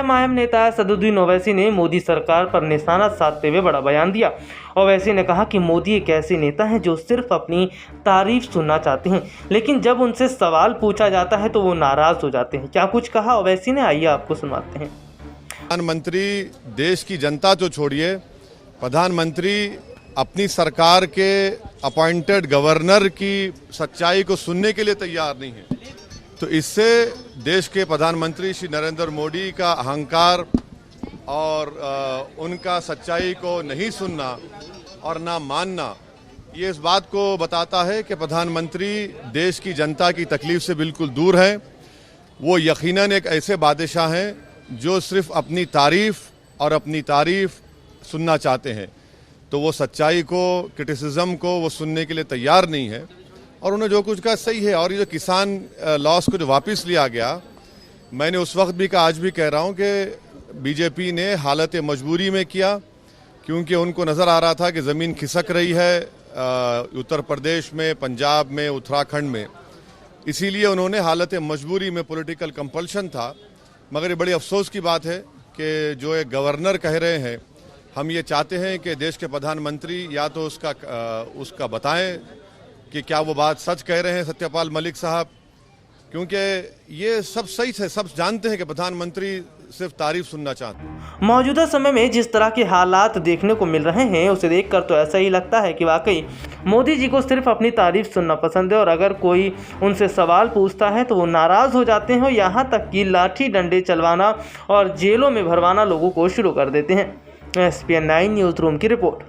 MIM नेता असदुद्दीन ओवैसी ने मोदी सरकार पर निशाना साधते हुए बड़ा बयान दिया। ओवैसी ने कहा कि मोदी एक ऐसे नेता हैं जो सिर्फ अपनी तारीफ सुनना चाहते हैं, लेकिन जब उनसे सवाल पूछा जाता है तो वो नाराज हो जाते हैं। क्या कुछ कहा ओवैसी ने, आइए आपको सुनाते हैं। प्रधानमंत्री देश की जनता तो छोड़िए, प्रधानमंत्री अपनी सरकार के अपॉइंटेड गवर्नर की सच्चाई को सुनने के लिए तैयार नहीं है। तो इससे देश के प्रधानमंत्री श्री नरेंद्र मोदी का अहंकार और उनका सच्चाई को नहीं सुनना और ना मानना, ये इस बात को बताता है कि प्रधानमंत्री देश की जनता की तकलीफ से बिल्कुल दूर है। वो यकीनन एक ऐसे बादशाह हैं जो सिर्फ अपनी तारीफ और अपनी तारीफ सुनना चाहते हैं। तो वो सच्चाई को, क्रिटिसिज्म को वो सुनने के लिए तैयार नहीं है और उन्हें जो कुछ कहा सही है। और ये जो किसान लॉस को जो वापस लिया गया, मैंने उस वक्त भी कहा, आज भी कह रहा हूँ कि बीजेपी ने हालत मजबूरी में किया, क्योंकि उनको नज़र आ रहा था कि ज़मीन खिसक रही है उत्तर प्रदेश में, पंजाब में, उत्तराखंड में। इसीलिए उन्होंने हालत मजबूरी में, पॉलिटिकल कंपल्शन था। मगर ये बड़ी अफसोस की बात है कि जो एक गवर्नर कह रहे हैं, हम ये चाहते हैं कि देश के प्रधानमंत्री या तो उसका बताएं कि क्या वो बात सच कह रहे हैं सत्यपाल मलिक साहब, क्योंकि ये सब सही है, सब जानते हैं कि प्रधानमंत्री सिर्फ तारीफ सुनना चाहते हैं। मौजूदा समय में जिस तरह के हालात देखने को मिल रहे हैं, उसे देखकर तो ऐसा ही लगता है कि वाकई मोदी जी को सिर्फ अपनी तारीफ सुनना पसंद है और अगर कोई उनसे सवाल पूछता है तो वो नाराज़ हो जाते हैं, यहाँ तक कि लाठी डंडे चलवाना और जेलों में भरवाना लोगों को शुरू कर देते हैं। SPN 9 न्यूज़ रूम की रिपोर्ट।